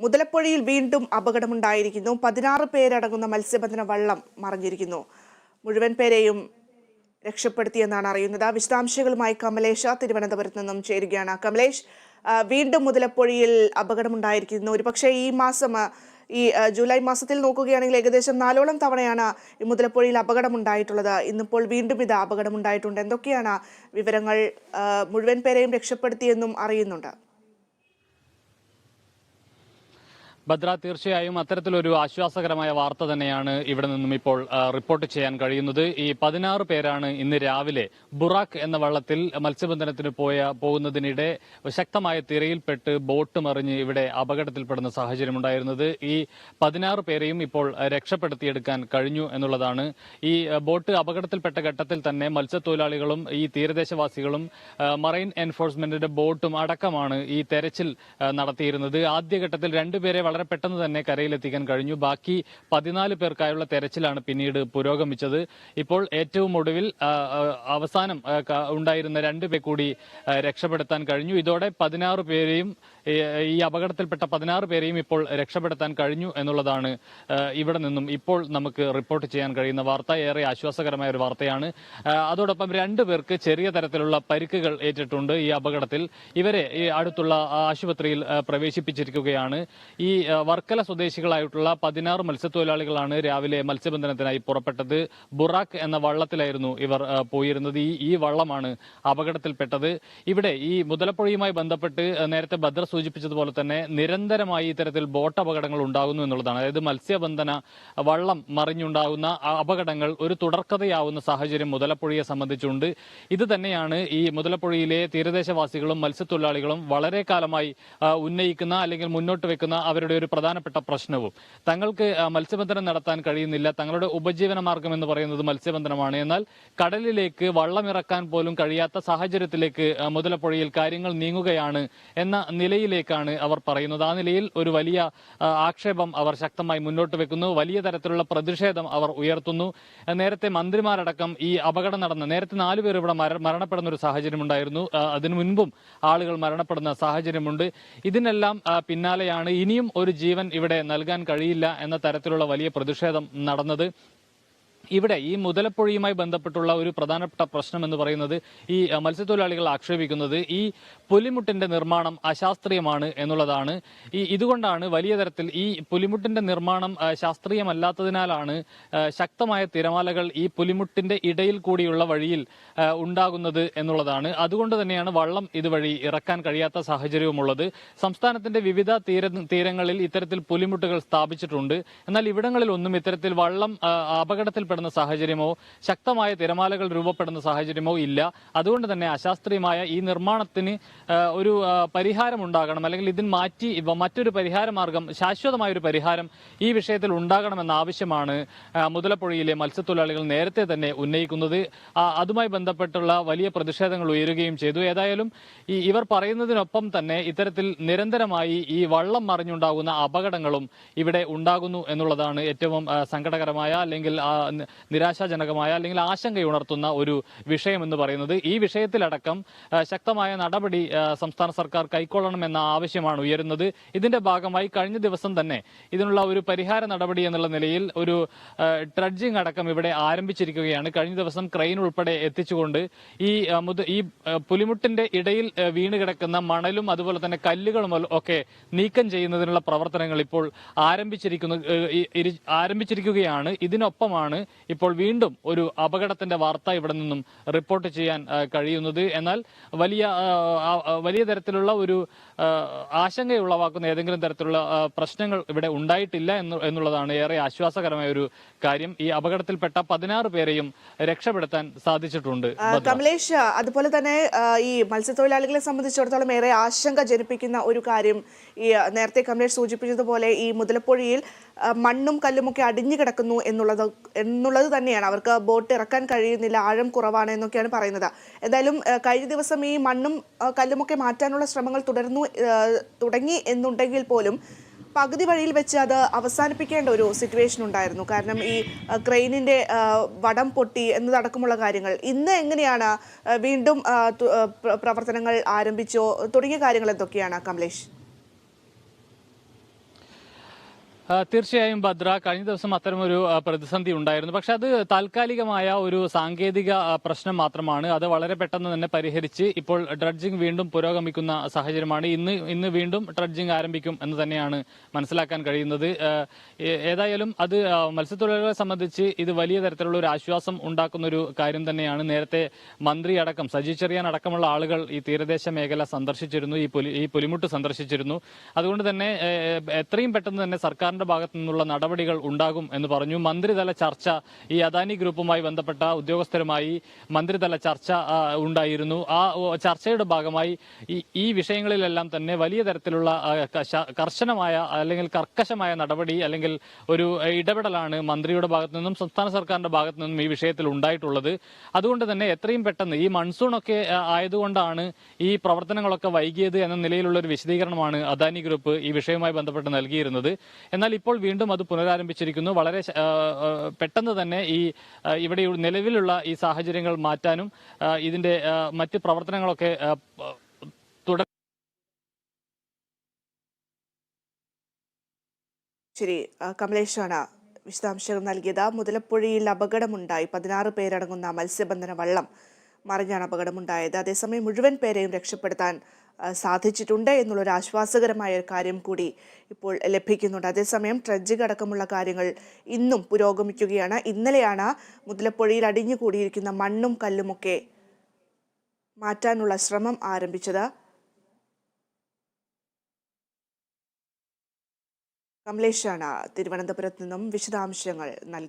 മുതലപ്പൊഴിയിൽ വീണ്ടും അപകടമുണ്ടായിരിക്കുന്നു. 16 പേരടങ്ങുന്ന മത്സ്യബന്ധന വള്ളം മറിഞ്ഞിരിക്കുന്നു. മുഴുവൻ പേരെയും രക്ഷപ്പെടുത്തിയെന്നാണ് അറിയുന്നത്. വിശദാംശങ്ങളുമായി കമലേഷ് തിരുവനന്തപുരത്ത് നിന്നും ചേരുകയാണ്. കമലേഷ്, വീണ്ടും മുതലപ്പൊഴിയിൽ അപകടമുണ്ടായിരിക്കുന്നു. ഒരുപക്ഷെ ഈ മാസം ജൂലൈ മാസത്തിൽ നോക്കുകയാണെങ്കിൽ ഏകദേശം 4ഓളം തവണയാണ് ഈ മുതലപ്പൊഴിയിൽ അപകടമുണ്ടായിട്ടുള്ളത്. ഇന്നിപ്പോൾ വീണ്ടും ഇത് അപകടമുണ്ടായിട്ടുണ്ട്. എന്തൊക്കെയാണ് വിവരങ്ങൾ? മുഴുവൻ പേരെയും രക്ഷപ്പെടുത്തിയെന്നും അറിയുന്നുണ്ട്. ഭദ്ര, തീർച്ചയായും അത്തരത്തിലൊരു ആശ്വാസകരമായ വാർത്ത തന്നെയാണ് ഇവിടെ നിന്നും ഇപ്പോൾ റിപ്പോർട്ട് ചെയ്യാൻ കഴിയുന്നത്. ഈ 16 പേരാണ് ഇന്ന് രാവിലെ ബുറാക്ക് എന്ന വള്ളത്തിൽ മത്സ്യബന്ധനത്തിന് പോകുന്നതിനിടെ ശക്തമായ തിരയിൽപ്പെട്ട് ബോട്ട് മറിഞ്ഞ് ഇവിടെ അപകടത്തിൽപ്പെടുന്ന സാഹചര്യമുണ്ടായിരുന്നത്. ഈ 16 പേരെയും ഇപ്പോൾ രക്ഷപ്പെടുത്തിയെടുക്കാൻ കഴിഞ്ഞു എന്നുള്ളതാണ്. ഈ ബോട്ട് അപകടത്തിൽപ്പെട്ട ഘട്ടത്തിൽ തന്നെ മത്സ്യത്തൊഴിലാളികളും ഈ തീരദേശവാസികളും മറൈൻ എൻഫോഴ്സ്മെന്റിന്റെ ബോട്ടും അടക്കമാണ് ഈ തെരച്ചിൽ നടത്തിയിരുന്നത്. ആദ്യഘട്ടത്തിൽ 2 പേരെ വളരെ പെട്ടെന്ന് തന്നെ കരയിലെത്തിക്കാൻ കഴിഞ്ഞു. ബാക്കി 14 പേർക്കായുള്ള തെരച്ചിലാണ് പിന്നീട് പുരോഗമിച്ചത്. ഇപ്പോൾ ഏറ്റവും ഒടുവിൽ അവസാനം ഉണ്ടായിരുന്ന 2 പേരെ കൂടി രക്ഷപ്പെടുത്താൻ കഴിഞ്ഞു. ഇതോടെ 16 പേരെയും ഈ അപകടത്തിൽപ്പെട്ട 16 പേരെയും ഇപ്പോൾ രക്ഷപ്പെടുത്താൻ കഴിഞ്ഞു എന്നുള്ളതാണ് ഇവിടെ നിന്നും ഇപ്പോൾ നമുക്ക് റിപ്പോർട്ട് ചെയ്യാൻ കഴിയുന്ന വാർത്ത. ഏറെ ആശ്വാസകരമായ ഒരു വാർത്തയാണ്. അതോടൊപ്പം 2 പേർക്ക് ചെറിയ തരത്തിലുള്ള പരിക്കുകൾ ഏറ്റിട്ടുണ്ട്. ഈ അപകടത്തിൽ ഇവരെ ഈ അടുത്തുള്ള ആശുപത്രിയിൽ പ്രവേശിപ്പിച്ചിരിക്കുകയാണ്. ഈ വർക്കല സ്വദേശികളായിട്ടുള്ള 16 മത്സ്യത്തൊഴിലാളികളാണ് രാവിലെ മത്സ്യബന്ധനത്തിനായി പുറപ്പെട്ടത്. ബുറാക്ക് എന്ന വള്ളത്തിലായിരുന്നു ഇവർ പോയിരുന്നത്. ഈ വള്ളമാണ് അപകടത്തിൽപ്പെട്ടത്. ഇവിടെ ഈ മുതലപ്പൊഴിയുമായി ബന്ധപ്പെട്ട് നേരത്തെ ഭദ്ര സൂചിപ്പിച്ചതുപോലെ തന്നെ നിരന്തരമായി ഇത്തരത്തിൽ ബോട്ട് അപകടങ്ങൾ ഉണ്ടാകുന്നു എന്നുള്ളതാണ്. അതായത് മത്സ്യബന്ധന വള്ളം മറിഞ്ഞുണ്ടാകുന്ന അപകടങ്ങൾ ഒരു തുടർക്കഥയാവുന്ന സാഹചര്യം മുതലപ്പൊഴിയെ സംബന്ധിച്ചുണ്ട്. ഇത് തന്നെയാണ് ഈ മുതലപ്പൊഴിയിലെ തീരദേശവാസികളും മത്സ്യത്തൊഴിലാളികളും വളരെ കാലമായി ഉന്നയിക്കുന്ന അല്ലെങ്കിൽ മുന്നോട്ട് വെക്കുന്ന അവരുടെ ഒരു പ്രധാനപ്പെട്ട പ്രശ്നവും. തങ്ങൾക്ക് മത്സ്യബന്ധനം നടത്താൻ കഴിയുന്നില്ല. തങ്ങളുടെ ഉപജീവന മാർഗം എന്ന് പറയുന്നത് മത്സ്യബന്ധനമാണ്. എന്നാൽ കടലിലേക്ക് വള്ളമിറക്കാൻ പോലും കഴിയാത്ത സാഹചര്യത്തിലേക്ക് മുതലപ്പൊഴിയിൽ കാര്യങ്ങൾ നീങ്ങുകയാണ് എന്ന നിലയിലേക്കാണ് അവർ പറയുന്നത്. ആ നിലയിൽ ഒരു വലിയ ആക്ഷേപം അവർ ശക്തമായി മുന്നോട്ട് വെക്കുന്നു. വലിയ തരത്തിലുള്ള പ്രതിഷേധം അവർ ഉയർത്തുന്നു. നേരത്തെ മന്ത്രിമാരടക്കം ഈ അപകടം നടന്ന നേരത്തെ 4 പേർ ഇവിടെ മരണപ്പെടുന്ന ഒരു സാഹചര്യം ഉണ്ടായിരുന്നു. അതിനു മുൻപും ആളുകൾ മരണപ്പെടുന്ന സാഹചര്യമുണ്ട്. ഇതിനെല്ലാം പിന്നാലെയാണ് ഇനിയും ഒരു ജീവൻ ഇവിടെ നൽകാൻ കഴിയില്ല എന്ന തരത്തിലുള്ള വലിയ പ്രതിഷേധം നടന്നത്. ഇവിടെ ഈ മുതലപ്പൊഴിയുമായി ബന്ധപ്പെട്ടുള്ള ഒരു പ്രധാനപ്പെട്ട പ്രശ്നം എന്ന് പറയുന്നത് ഈ മത്സ്യത്തൊഴിലാളികൾ ആക്ഷേപിക്കുന്നത് ഈ പുലിമുട്ടിന്റെ നിർമ്മാണം അശാസ്ത്രീയമാണ് എന്നുള്ളതാണ്. ഇതുകൊണ്ടാണ് വലിയ തരത്തിൽ ഈ പുലിമുട്ടിന്റെ നിർമ്മാണം ശാസ്ത്രീയമല്ലാത്തതിനാലാണ് ശക്തമായ തിരമാലകൾ ഈ പുലിമുട്ടിന്റെ ഇടയിൽ കൂടിയുള്ള വഴിയിൽ ഉണ്ടാകുന്നത് എന്നുള്ളതാണ്. അതുകൊണ്ട് തന്നെയാണ് വള്ളം ഇതുവഴി ഇറക്കാൻ കഴിയാത്ത സാഹചര്യവുമുള്ളത്. സംസ്ഥാനത്തിന്റെ വിവിധ തീരങ്ങളിൽ ഇത്തരത്തിൽ പുലിമുട്ടുകൾ സ്ഥാപിച്ചിട്ടുണ്ട്. എന്നാൽ ഇവിടങ്ങളിലൊന്നും ഇത്തരത്തിൽ വള്ളം അപകടത്തിൽപ്പെടുന്ന സാഹചര്യമോ ശക്തമായ തിരമാലകൾ രൂപപ്പെടുന്ന സാഹചര്യമോ ഇല്ല. അതുകൊണ്ട് തന്നെ അശാസ്ത്രീയമായ ഈ നിർമ്മാണത്തിന് ഒരു പരിഹാരം ഉണ്ടാകണം, അല്ലെങ്കിൽ ഇതിന് മാറ്റി മറ്റൊരു പരിഹാര മാർഗം, ശാശ്വതമായ ഒരു പരിഹാരം ഈ വിഷയത്തിൽ ഉണ്ടാകണമെന്ന ആവശ്യമാണ് മുതലപ്പൊഴിയിലെ മത്സ്യത്തൊഴിലാളികൾ നേരത്തെ തന്നെ ഉന്നയിക്കുന്നത്. അതുമായി ബന്ധപ്പെട്ടുള്ള വലിയ പ്രതിഷേധങ്ങൾ ഉയരുകയും ചെയ്തു. ഏതായാലും ഇവർ പറയുന്നതിനൊപ്പം തന്നെ ഇത്തരത്തിൽ നിരന്തരമായി ഈ വള്ളം മറിഞ്ഞുണ്ടാകുന്ന അപകടങ്ങളും ഇവിടെ ഉണ്ടാകുന്നു എന്നുള്ളതാണ് ഏറ്റവും സങ്കടകരമായ അല്ലെങ്കിൽ നിരാശാജനകമായ അല്ലെങ്കിൽ ആശങ്കയുണർത്തുന്ന ഒരു വിഷയം എന്ന് പറയുന്നത്. ഈ വിഷയത്തിലടക്കം ശക്തമായ നടപടി സംസ്ഥാന സർക്കാർ കൈക്കൊള്ളണമെന്ന ആവശ്യമാണ് ഉയരുന്നത്. ഇതിന്റെ ഭാഗമായി കഴിഞ്ഞ ദിവസം തന്നെ ഇതിനുള്ള ഒരു പരിഹാര നടപടി എന്നുള്ള നിലയിൽ ഒരു ഡ്രഡ്ജിംഗ് അടക്കം ഇവിടെ ആരംഭിച്ചിരിക്കുകയാണ്. കഴിഞ്ഞ ദിവസം ക്രെയിൻ ഉൾപ്പെടെ എത്തിച്ചുകൊണ്ട് ഈ പുലിമുട്ടിന്റെ ഇടയിൽ വീണ് കിടക്കുന്ന മണലും അതുപോലെ തന്നെ കല്ലുകളും ഒക്കെ നീക്കം ചെയ്യുന്നതിനുള്ള പ്രവർത്തനങ്ങൾ ഇപ്പോൾ ആരംഭിച്ചിരിക്കുകയാണ്. ഇതിനൊപ്പമാണ് ഇപ്പോൾ വീണ്ടും ഒരു അപകടത്തിന്റെ വാർത്ത ഇവിടെ നിന്നും റിപ്പോർട്ട് ചെയ്യാൻ കഴിയുന്നത്. എന്നാൽ വലിയ തരത്തിലുള്ള ഒരു ആശങ്കയുളവാക്കുന്ന ഏതെങ്കിലും തരത്തിലുള്ള പ്രശ്നങ്ങൾ ഇവിടെ ഉണ്ടായിട്ടില്ല എന്നുള്ളതാണ് ഏറെ ആശ്വാസകരമായ ഒരു കാര്യം. ഈ അപകടത്തിൽപ്പെട്ട 16 പേരെയും രക്ഷപ്പെടുത്താൻ സാധിച്ചിട്ടുണ്ട്. കമലേഷ്, അതുപോലെ തന്നെ ഈ മത്സ്യത്തൊഴിലാളികളെ സംബന്ധിച്ചിടത്തോളം ഏറെ ആശങ്ക ജനിപ്പിക്കുന്ന ഒരു കാര്യം, ഈ നേരത്തെ കമലേഷ് സൂചിപ്പിച്ചതുപോലെ ഈ മുതലപ്പൊഴിയിൽ മണ്ണും കല്ലുമൊക്കെ അടിഞ്ഞു കിടക്കുന്നു എന്നുള്ളത് തന്നെയാണ്. അവർക്ക് ബോട്ട് ഇറക്കാൻ കഴിയുന്നില്ല, ആഴം കുറവാണ് എന്നൊക്കെയാണ് പറയുന്നത്. എന്തായാലും കഴിഞ്ഞ ദിവസം ഈ മണ്ണും കല്ലുമൊക്കെ മാറ്റാനുള്ള ശ്രമങ്ങൾ തുടങ്ങി എന്നുണ്ടെങ്കിൽ പോലും പകുതി വഴിയിൽ വെച്ച് അത് അവസാനിപ്പിക്കേണ്ട ഒരു സിറ്റുവേഷൻ ഉണ്ടായിരുന്നു. കാരണം ഈ ക്രെയിനിന്റെ വടം പൊട്ടി എന്നതടക്കമുള്ള കാര്യങ്ങൾ ഇന്ന് എങ്ങനെയാണ് വീണ്ടും പ്രവർത്തനങ്ങൾ ആരംഭിച്ചോ തുടങ്ങിയ കാര്യങ്ങൾ എന്തൊക്കെയാണ് കമലേഷ്? തീർച്ചയായും ഭദ്ര, കഴിഞ്ഞ ദിവസം അത്തരമൊരു പ്രതിസന്ധി ഉണ്ടായിരുന്നു. പക്ഷെ അത് താൽക്കാലികമായ ഒരു സാങ്കേതിക പ്രശ്നം മാത്രമാണ്. അത് വളരെ പെട്ടെന്ന് തന്നെ പരിഹരിച്ച് ഇപ്പോൾ ഡ്രഡ്ജിംഗ് വീണ്ടും പുരോഗമിക്കുന്ന സാഹചര്യമാണ്. ഇന്ന് വീണ്ടും ഡ്രഡ്ജിംഗ് ആരംഭിക്കും എന്ന് തന്നെയാണ് മനസ്സിലാക്കാൻ കഴിയുന്നത്. ഏതായാലും അത് മത്സ്യത്തൊഴിലാളികളെ സംബന്ധിച്ച് ഇത് വലിയ തരത്തിലുള്ള ഒരു ആശ്വാസം ഉണ്ടാക്കുന്ന ഒരു കാര്യം തന്നെയാണ്. നേരത്തെ മന്ത്രി അടക്കം സജി ചെറിയാൻ അടക്കമുള്ള ആളുകൾ ഈ തീരദേശ മേഖല സന്ദർശിച്ചിരുന്നു, ഈ പുലിമുട്ട് സന്ദർശിച്ചിരുന്നു. അതുകൊണ്ട് തന്നെ എത്രയും പെട്ടെന്ന് തന്നെ സർക്കാരിന്റെ ഭാഗത്തു നിന്നുള്ള നടപടികൾ ഉണ്ടാകും എന്ന് പറഞ്ഞു. മന്ത്രിതല ചർച്ച, ഈ അദാനി ഗ്രൂപ്പുമായി ബന്ധപ്പെട്ട ഉദ്യോഗസ്ഥരുമായി മന്ത്രിതല ചർച്ച ഉണ്ടായിരുന്നു. ആ ചർച്ചയുടെ ഭാഗമായി ഈ വിഷയങ്ങളിലെല്ലാം തന്നെ വലിയ തരത്തിലുള്ള കർശനമായ അല്ലെങ്കിൽ കർക്കശമായ നടപടി അല്ലെങ്കിൽ ഒരു ഇടപെടലാണ് മന്ത്രിയുടെ ഭാഗത്തു നിന്നും സംസ്ഥാന സർക്കാരിന്റെ ഭാഗത്തു നിന്നും ഈ വിഷയത്തിൽ ഉണ്ടായിട്ടുള്ളത്. അതുകൊണ്ട് തന്നെ എത്രയും പെട്ടെന്ന് ഈ മൺസൂണൊക്കെ ആയതുകൊണ്ടാണ് ഈ പ്രവർത്തനങ്ങളൊക്കെ വൈകിയത് എന്ന നിലയിലുള്ള ഒരു വിശദീകരണമാണ് അദാനി ഗ്രൂപ്പ് ഈ വിഷയവുമായി ബന്ധപ്പെട്ട് നൽകിയിരുന്നത്. എന്നാൽ ഇപ്പോൾ വീണ്ടും അത് പുനരാരംഭിച്ചിരിക്കുന്നു. വളരെ പെട്ടെന്ന് തന്നെ ഇവിടെ നിലവിലുള്ള ഈ സാഹചര്യങ്ങൾ മാറ്റാനും ഇതിന്റെ മറ്റ് പ്രവർത്തനങ്ങളൊക്കെ ശരി, കമലേഷാണ് വിശദാംശങ്ങൾ നൽകിയത്. മുതലപ്പുഴയിൽ അപകടമുണ്ടായി, 16 പേരടങ്ങുന്ന മത്സ്യബന്ധന വള്ളം മറിഞ്ഞാണ് അപകടമുണ്ടായത്. അതേസമയം മുഴുവൻ പേരെയും രക്ഷപ്പെടുത്താൻ സാധിച്ചിട്ടുണ്ട് എന്നുള്ളൊരു ആശ്വാസകരമായ ഒരു കാര്യം കൂടി ഇപ്പോൾ ലഭിക്കുന്നുണ്ട്. അതേസമയം ഡ്രഡ്ജിംഗ് അടക്കമുള്ള കാര്യങ്ങൾ ഇന്നും പുരോഗമിക്കുകയാണ്. ഇന്നലെയാണ് മുതലപ്പുഴയിൽ അടിഞ്ഞുകൂടിയിരിക്കുന്ന മണ്ണും കല്ലുമൊക്കെ മാറ്റാനുള്ള ശ്രമം ആരംഭിച്ചത്. കമലേഷാണ് തിരുവനന്തപുരത്ത് നിന്നും വിശദാംശങ്ങൾ നൽകി.